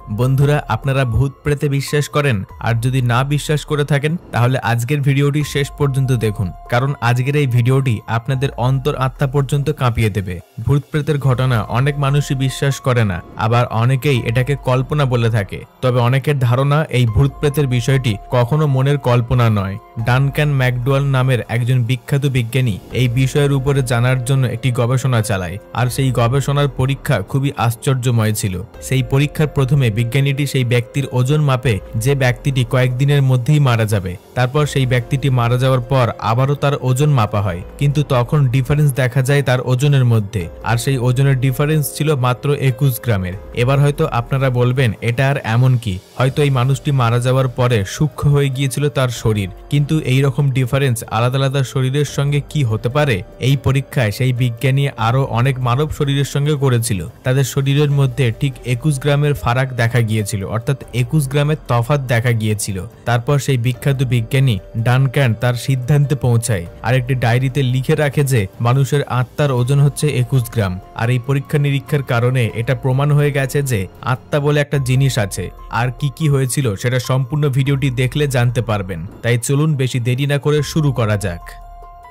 বন্ধুরা, আপনারা ভূত প্রেতে বিশ্বাস করেন? আর যদি না বিশ্বাস করে থাকেন তাহলে আজকের ভিডিওটি শেষ পর্যন্ত দেখুন, কারণ আজকের এই ভিডিওটি আপনাদের অন্তর আত্মা পর্যন্ত কাঁপিয়ে দেবে। ভূত প্রেতের ঘটনা অনেক মানুষই বিশ্বাস করে না, আবার অনেকেই এটাকে কল্পনা বলে থাকে। তবে অনেকের ধারণা এই ভূত প্রেতের বিষয়টি কখনো মনের কল্পনা নয়। ডানকান ম্যাকডোয়াল নামের একজন বিখ্যাত বিজ্ঞানী এই বিষয়ের উপরে জানার জন্য একটি গবেষণা চালায়, আর সেই গবেষণার পরীক্ষা খুবই আশ্চর্যময় ছিল। সেই পরীক্ষার প্রথমে বিজ্ঞানীটি সেই ব্যক্তির ওজন মাপে যে ব্যক্তিটি কয়েকদিনের মধ্যেই মারা যাবে। তারপর সেই ব্যক্তিটি মারা যাওয়ার পর আবারও তার ওজন মাপা হয়, কিন্তু তখন ডিফারেন্স দেখা যায় তার ওজনের মধ্যে, আর সেই ওজনের ডিফারেন্স ছিল মাত্র 21 গ্রামের। এবার হয়তো আপনারা বলবেন, এটা আর এমন কি, হয়তো এই মানুষটি মারা যাওয়ার পরে সূক্ষ্ম হয়ে গিয়েছিল তার শরীর, কিন্তু এই রকম ডিফারেন্স আলাদা আলাদা শরীরের সঙ্গে কি হতে পারে? এই পরীক্ষায় সেই বিজ্ঞানী আরো অনেক মানব শরীরের সঙ্গে করেছিল। তাদের শরীরের মধ্যে ঠিক 21 গ্রামের ফারাক দেখা গিয়েছিল, অর্থাৎ 21 গ্রামের তফাৎ দেখা গিয়েছিল। তারপর সেই বিখ্যাত বিজ্ঞানী ডানকান তার সিদ্ধান্তে পৌঁছায় আর একটি ডায়েরিতে লিখে রাখে যে মানুষের আত্মার ওজন হচ্ছে 21 গ্রাম। আর এই পরীক্ষা নিরীক্ষার কারণে এটা প্রমাণ হয়ে গেছে যে আত্মা বলে একটা জিনিস আছে। আর কি কি হয়েছিল সেটা সম্পূর্ণ ভিডিওটি দেখলে জানতে পারবেন। তাই চলুন বেশি দেরি না করে শুরু করা যাক।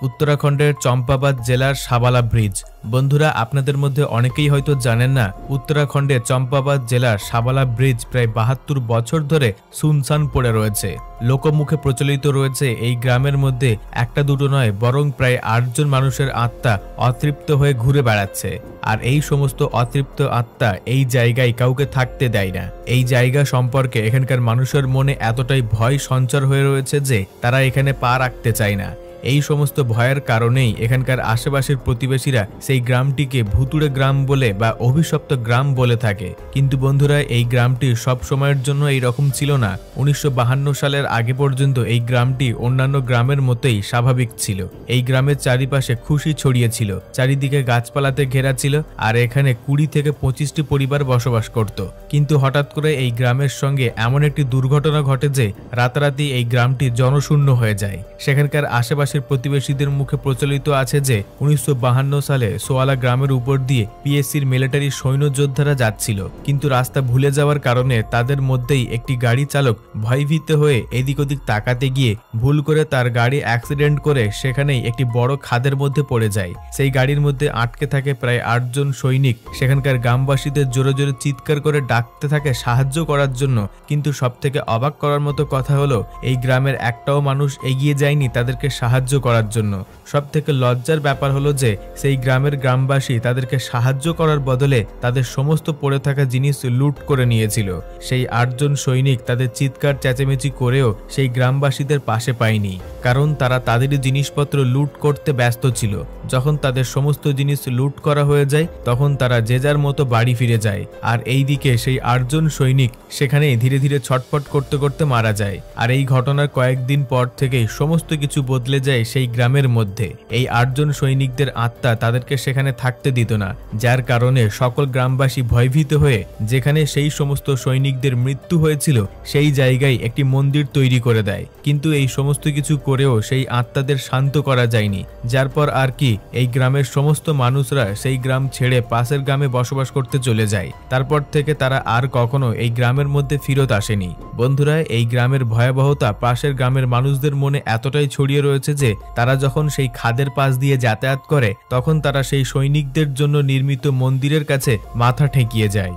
উত্তরাখণ্ডের চম্পাবাদ জেলার সাবালা ব্রিজ। বন্ধুরা, আপনাদের মধ্যে অনেকেই হয়তো জানেন না, উত্তরাখণ্ডের চম্পাবাদ জেলার সাবালা ব্রিজ প্রায় 72 বছর ধরে সুনসান পড়ে রয়েছে। লোকমুখে প্রচলিত রয়েছে এই গ্রামের মধ্যে একটা দুটো নয়, বরং প্রায় 8 জন মানুষের আত্মা অতৃপ্ত হয়ে ঘুরে বেড়াচ্ছে। আর এই সমস্ত অতৃপ্ত আত্মা এই জায়গায় কাউকে থাকতে দেয় না। এই জায়গা সম্পর্কে এখানকার মানুষের মনে এতটাই ভয় সঞ্চার হয়ে রয়েছে যে তারা এখানে পা রাখতে চায় না। এই সমস্ত ভয়ের কারণেই এখানকার আশেপাশের প্রতিবেশীরা সেই গ্রামটিকে ভুতুড়ে গ্রাম বলে বা অভিশপ্ত গ্রাম বলে থাকে। কিন্তু বন্ধুরা, এই গ্রামটি সব সময়ের জন্য এই রকম ছিল না। 1952 সালের আগে পর্যন্ত এই গ্রামটি অন্যান্য গ্রামের মতোই স্বাভাবিক ছিল। এই গ্রামের চারিপাশে খুশি ছড়িয়েছিল, চারিদিকে গাছপালাতে ঘেরা ছিল, আর এখানে 20 থেকে 25টি পরিবার বসবাস করত। কিন্তু হঠাৎ করে এই গ্রামের সঙ্গে এমন একটি দুর্ঘটনা ঘটে যে রাতারাতি এই গ্রামটি জনশূন্য হয়ে যায়। সেখানকার আশেপাশে প্রতিবেশীদের মুখে প্রচলিত আছে যে 1952 সালে সোয়ালা গ্রামের উপর দিয়ে পিএসসির মিলিটারি সৈন্য যোদ্ধারা যাচ্ছিল, কিন্তু রাস্তা ভুলে যাওয়ার কারণে তাদের মধ্যেই একটি গাড়ি চালক ভয়ভীত হয়ে এদিক ওদিক তাকাতে গিয়ে ভুল করে তার গাড়ি অ্যাক্সিডেন্ট করে সেখানেই একটি বড় খাদের মধ্যে পড়ে যায়। সেই গাড়ির মধ্যে আটকে থাকে প্রায় 8 জন সৈনিক। সেখানকার গ্রামবাসীদের জোরে জোরে চিৎকার করে ডাকতে থাকে সাহায্য করার জন্য, কিন্তু সবথেকে অবাক করার মতো কথা হলো এই গ্রামের একটাও মানুষ এগিয়ে যায়নি তাদেরকে সাহায্য করার জন্য। সবথেকে লজ্জার ব্যাপার হলো যে সেই গ্রামের গ্রামবাসী তাদেরকে সাহায্য করার বদলে তাদের সমস্ত পড়ে থাকা জিনিস লুট করে নিয়েছিল। সেই 8 জন সৈনিক তাদের চিৎকার চেঁচামেচি করেও সেই গ্রামবাসীদের পাশে পায়নি, কারণ তারা তাদেরই জিনিসপত্র লুট করতে ব্যস্ত ছিল। যখন তাদের সমস্ত জিনিস লুট করা হয়ে যায় তখন তারা যে যার মতো বাড়ি ফিরে যায়। আর এইদিকে সেই 8 জন সৈনিক সেখানে ধীরে ধীরে ছটফট করতে করতে মারা যায়। আর এই ঘটনার কয়েকদিন পর থেকেই সমস্ত কিছু বদলে যায় সেই গ্রামের মধ্যে। এই 8 জন সৈনিকদের আত্মা তাদেরকে সেখানে থাকতে দিত না, যার কারণে সকল গ্রামবাসী ভয়ভীত হয়ে যেখানে সেই সমস্ত সৈনিকদের মৃত্যু হয়েছিল সেই জায়গায় একটি মন্দির তৈরি করে দেয়। কিন্তু এই সমস্ত কিছু করেও সেই আত্মাদের শান্ত করা যায়নি, যার পর আর কি এই গ্রামের সমস্ত মানুষরা সেই গ্রাম ছেড়ে পাশের গ্রামে বসবাস করতে চলে যায়। তারপর থেকে তারা আর কখনো এই গ্রামের মধ্যে ফিরত আসেনি। বন্ধুরা, এই গ্রামের ভয়াবহতা পাশের গ্রামের মানুষদের মনে এতটাই ছড়িয়ে রয়েছে যে তারা যখন সেই খাদের পাশ দিয়ে যাতায়াত করে তখন তারা সেই সৈনিকদের জন্য নির্মিত মন্দিরের কাছে মাথা ঠেকিয়ে যায়।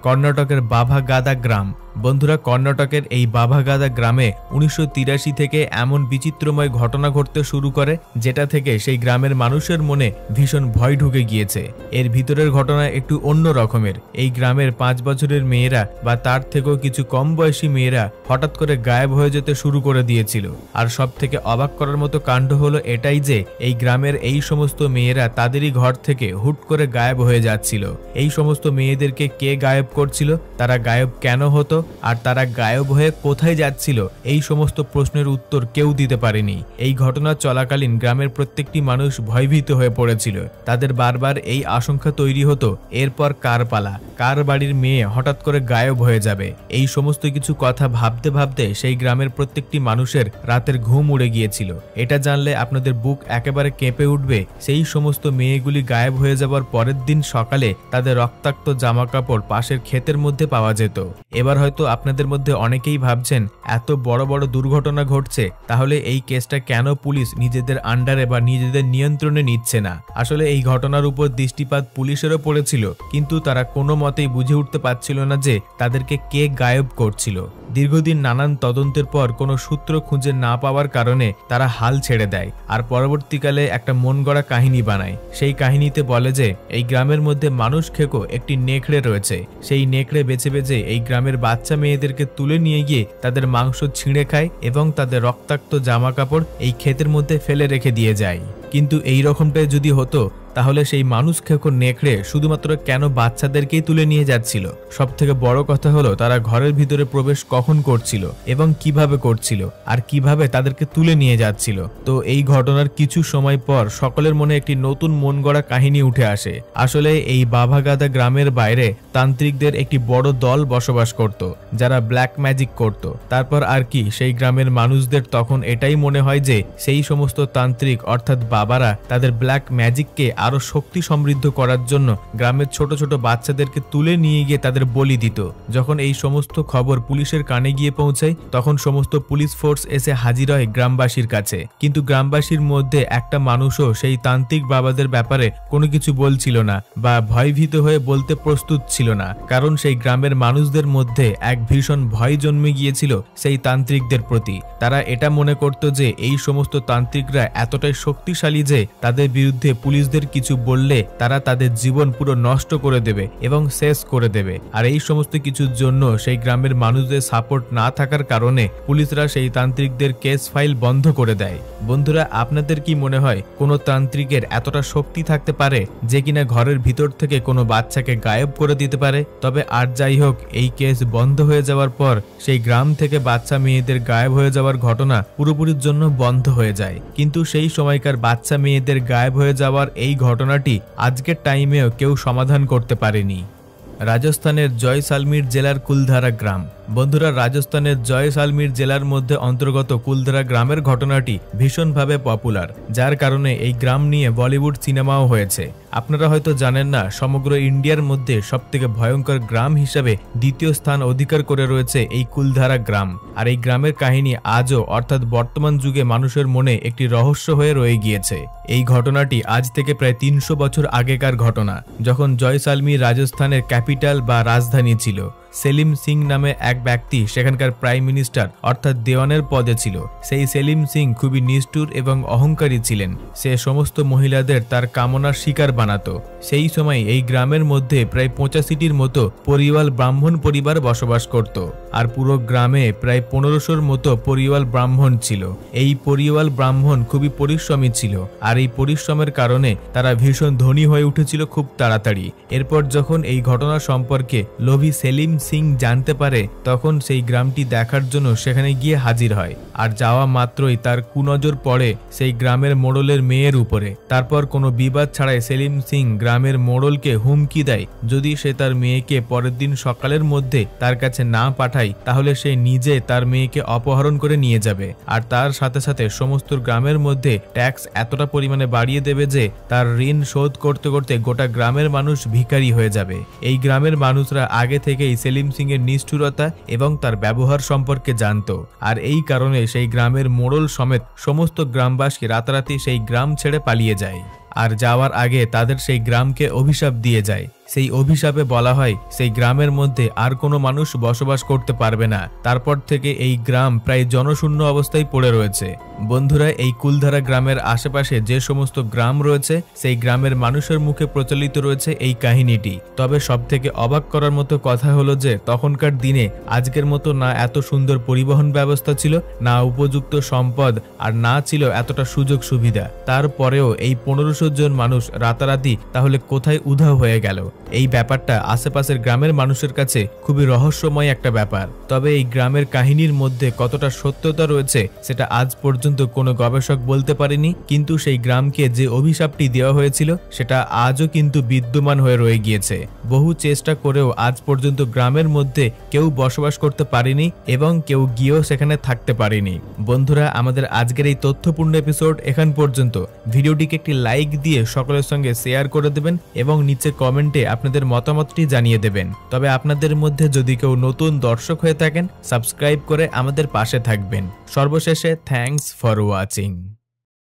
কর্ণাটকের বাভাগাদা গ্রাম। বন্ধুরা, কর্ণাটকের এই বাভাগাদা গ্রামে 1983 থেকে এমন বিচিত্রময় ঘটনা ঘটতে শুরু করে যেটা থেকে সেই গ্রামের মানুষের মনে ভীষণ ভয় ঢুকে গিয়েছে। এর ভিতরের ঘটনা একটু অন্য রকমের। এই গ্রামের 5 বছরের মেয়েরা বা তার থেকেও কিছু কম বয়সী মেয়েরা হঠাৎ করে গায়েব হয়ে যেতে শুরু করে দিয়েছিল। আর সব থেকে অবাক করার মতো কাণ্ড হলো এটাই যে এই গ্রামের এই সমস্ত মেয়েরা তাদেরই ঘর থেকে হুট করে গায়েব হয়ে যাচ্ছিল। এই সমস্ত মেয়েদেরকে কে গায়েব করছিল, তারা গায়েব কেন হতো, আর তারা গায়েব হয়ে কোথায় যাচ্ছিল এই সমস্ত প্রশ্নের উত্তর কেউ দিতে পারেনি। এই ঘটনা চলাকালীন গ্রামের প্রত্যেকটি মানুষ ভয়ভীত হয়ে পড়েছিল। তাদের বারবার এই আশঙ্কা তৈরি হতো, এরপর কার পালা, কার বাড়ির মেয়ে হঠাৎ করে গায়েব হয়ে যাবে। এই সমস্ত কিছু কথা ভাবতে ভাবতে সেই গ্রামের প্রত্যেকটি মানুষের রাতের ঘুম উড়ে গিয়েছিল। এটা জানলে আপনাদের বুক একেবারে কেঁপে উঠবে। সেই সমস্ত মেয়েগুলি গায়েব হয়ে যাবার পরের দিন সকালে তাদের রক্তাক্ত জামা কাপড় পাশের ক্ষেতের মধ্যে পাওয়া যেত। এবার হয়তো আপনাদের মধ্যে অনেকেই ভাবছেন, এত বড় বড় দুর্ঘটনা ঘটছে, তাহলে এই কেসটা কেন পুলিশ নিজেদের আন্ডারে বা নিজেদের নিয়ন্ত্রণে নিচ্ছে না? আসলে এই ঘটনার উপর দৃষ্টিপাত পুলিশেরও পড়েছিল, কিন্তু তারা কোনো মতেই বুঝে উঠতে পারছিল না যে তাদেরকে কে গায়েব করছিল। দীর্ঘদিন নানান তদন্তের পর কোনো সূত্র খুঁজে না পাওয়ার কারণে তারা হাল ছেড়ে দেয় আর পরবর্তীকালে একটা মন গড়া কাহিনী বানায়। সেই কাহিনীতে বলে যে এই গ্রামের মধ্যে মানুষ খেকো একটি নেকড়ে রয়েছে। সেই নেকড়ে বেছে বেছে এই গ্রামের বাচ্চা মেয়েদেরকে তুলে নিয়ে গিয়ে তাদের মাংস ছিঁড়ে খায় এবং তাদের রক্তাক্ত জামা কাপড় এই ক্ষেতের মধ্যে ফেলে রেখে দিয়ে যায়। কিন্তু এই রকমটাই যদি হতো, তাহলে সেই মানুষ খেকো নেকড়ে শুধুমাত্র কেন বাচ্চাদেরকেই তুলে নিয়ে যাচ্ছিল? সব থেকে বড় কথা হলো, তারা ঘরের ভিতরে প্রবেশ কখন করছিল এবং কিভাবে করছিল আর কিভাবে তাদেরকে তুলে নিয়ে যাচ্ছিল। তো এই ঘটনার কিছু সময় পর সকলের মনে একটি নতুন মন গড়া কাহিনী উঠে আসে। আসলে এই বাভাগাদা গ্রামের বাইরে তান্ত্রিকদের একটি বড় দল বসবাস করত, যারা ব্ল্যাক ম্যাজিক করত। তারপর আর কি, সেই গ্রামের মানুষদের তখন এটাই মনে হয় যে সেই সমস্ত তান্ত্রিক অর্থাৎ বাবারা তাদের ব্ল্যাক ম্যাজিককে আরো শক্তি সমৃদ্ধ করার জন্য গ্রামের ছোট ছোট বাচ্চাদেরকে তুলে নিয়ে গিয়ে তাদের বলি দিত। যখন এই সমস্ত খবর পুলিশের কানে গিয়ে পৌঁছায়, তখন সমস্ত পুলিশ ফোর্স এসে হাজির হয় গ্রামবাসীর কাছে। কিন্তু গ্রামবাসীর মধ্যে একটা মানুষও সেই তান্ত্রিক বাবাদের ব্যাপারে কোনো কিছু বলছিল না বা ভয়ভীত হয়ে বলতে প্রস্তুত ছিল না, কারণ সেই গ্রামের মানুষদের মধ্যে এক ভীষণ ভয় জন্মে গিয়েছিল সেই তান্ত্রিকদের প্রতি। তারা এটা মনে করত যে এই সমস্ত তান্ত্রিকরা এতটাই শক্তিশালী যে তাদের বিরুদ্ধে পুলিশদের কিছু বললে তারা তাদের জীবন পুরো নষ্ট করে দেবে এবং শেষ করে দেবে। আর এই সমস্ত কিছুর জন্য সেই গ্রামের মানুষদের সাপোর্ট না থাকার কারণে পুলিশরা সেই তান্ত্রিকদের কেস ফাইল বন্ধ করে দেয়। বন্ধুরা, আপনাদের কি মনে হয় কোনো তান্ত্রিকের এতটা শক্তি থাকতে পারে যে কিনা ঘরের ভিতর থেকে কোনো বাচ্চাকে গায়েব করে দিতে পারে? তবে আর যাই হোক, এই কেস বন্ধ হয়ে যাওয়ার পর সেই গ্রাম থেকে বাচ্চা মেয়েদের গায়েব হয়ে যাওয়ার ঘটনা পুরোপুরির জন্য বন্ধ হয়ে যায়। কিন্তু সেই সময়কার বাচ্চা মেয়েদের গায়েব হয়ে যাওয়ার এই ঘটনাটি আজকের টাইমেও কেউ সমাধান করতে পারেনি। রাজস্থানের জয়সালমীর জেলার কুলধারা গ্রাম। বন্ধুরা, রাজস্থানের জয়সালমীর জেলার মধ্যে অন্তর্গত কুলধারা গ্রামের ঘটনাটি ভীষণভাবে পপুলার, যার কারণে এই গ্রাম নিয়ে বলিউড সিনেমাও হয়েছে। আপনারা হয়তো জানেন না, সমগ্র ইন্ডিয়ার মধ্যে সবথেকে ভয়ঙ্কর গ্রাম হিসাবে দ্বিতীয় স্থান অধিকার করে রয়েছে এই কুলধারা গ্রাম। আর এই গ্রামের কাহিনী আজও অর্থাৎ বর্তমান যুগে মানুষের মনে একটি রহস্য হয়ে রয়ে গিয়েছে। এই ঘটনাটি আজ থেকে প্রায় 300 বছর আগেকার ঘটনা, যখন জয়সালমীর রাজস্থানের ক্যাপিটাল বা রাজধানী ছিল। সেলিম সিং নামে এক ব্যক্তি সেখানকার প্রাইম মিনিস্টার অর্থাৎ দেওয়ানের পদে ছিল। সেই সেলিম সিং খুবই নিষ্ঠুর এবং অহংকারী ছিলেন। সে সমস্ত মহিলাদের তার কামনার শিকার বানাতো। সেই সময় এই গ্রামের মধ্যে প্রায় 85টির মতো পরিওয়াল ব্রাহ্মণ পরিবার বসবাস করত। আর পুরো গ্রামে প্রায় 1500-র মতো পরিওয়াল ব্রাহ্মণ ছিল। এই পরিওয়াল ব্রাহ্মণ খুবই পরিশ্রমী ছিল, আর এই পরিশ্রমের কারণে তারা ভীষণ ধনী হয়ে উঠেছিল খুব তাড়াতাড়ি। এরপর যখন এই ঘটনা সম্পর্কে লোভী সেলিম সিং জানতে পারে, তখন সেই গ্রামটি দেখার জন্য সেখানে গিয়ে হাজির হয়। আর যাওয়া মাত্রই তার কুনজর পড়ে সেই গ্রামের মোড়লের মেয়ের উপরে। তারপর কোনো বিবাদ ছাড়াই সেলিম সিং গ্রামের মোড়লকে হুমকি দেয়, যদি সে তার মেয়েকে পরের দিন সকালের মধ্যে তার কাছে না পাঠায়, তাহলে সে নিজে তার মেয়েকে অপহরণ করে নিয়ে যাবে। আর তার সাথে সাথে সমস্ত গ্রামের মধ্যে ট্যাক্স এতটা পরিমাণে বাড়িয়ে দেবে যে তার ঋণ শোধ করতে করতে গোটা গ্রামের মানুষ ভিখারি হয়ে যাবে। এই গ্রামের মানুষরা আগে থেকেই সেলিম সিং এর নিষ্ঠুরতা এবং তার ব্যবহার সম্পর্কে জানত। আর এই কারণে সেই গ্রামের মোড়ল সমেত সমস্ত গ্রামবাসী রাতারাতি সেই গ্রাম ছেড়ে পালিয়ে যায়। আর যাওয়ার আগে তাদের সেই গ্রামকে অভিশাপ দিয়ে যায়। সেই অভিশাপে বলা হয় সেই গ্রামের মধ্যে আর কোনো মানুষ বসবাস করতে পারবে না। তারপর থেকে এই গ্রাম প্রায় জনশূন্য অবস্থায় পড়ে রয়েছে। বন্ধুরা, এই কুলধারা গ্রামের আশেপাশে যে সমস্ত গ্রাম রয়েছে, সেই গ্রামের মানুষের মুখে প্রচলিত রয়েছে এই কাহিনীটি। তবে সবথেকে অবাক করার মতো কথা হলো যে তখনকার দিনে আজকের মতো না এত সুন্দর পরিবহন ব্যবস্থা ছিল, না উপযুক্ত সম্পদ, আর না ছিল এতটা সুযোগ সুবিধা। তারপরেও এই 1500 জন মানুষ রাতারাতি তাহলে কোথায় উধাও হয়ে গেল? এই ব্যাপারটা আশেপাশের গ্রামের মানুষের কাছে খুবই রহস্যময় একটা ব্যাপার। তবে এই গ্রামের কাহিনীর মধ্যে কতটা সত্যতা রয়েছে সেটা আজ পর্যন্ত কোনো গবেষক বলতে পারেনি, কিন্তু সেই গ্রামকে যে অভিশাপটি দেওয়া হয়েছিল সেটা আজও কিন্তু বিদ্যমান হয়ে রয়ে গিয়েছে। বহু চেষ্টা করেও আজ পর্যন্ত গ্রামের মধ্যে কেউ বসবাস করতে পারেনি এবং কেউ গিয়েও সেখানে থাকতে পারেনি। বন্ধুরা, আমাদের আজকের এই তথ্যপূর্ণ এপিসোড এখান পর্যন্ত। ভিডিওটিকে একটি লাইক দিয়ে সকলের সঙ্গে শেয়ার করে দেবেন এবং নিচে কমেন্টে আপনাদের মতামতটি জানিয়ে দেবেন। তবে আপনাদের মধ্যে যদি কেউ নতুন দর্শক হয়ে থাকেন, সাবস্ক্রাইব করে আমাদের পাশে থাকবেন। সর্বশেষে থ্যাঙ্কস ফর ওয়াচিং।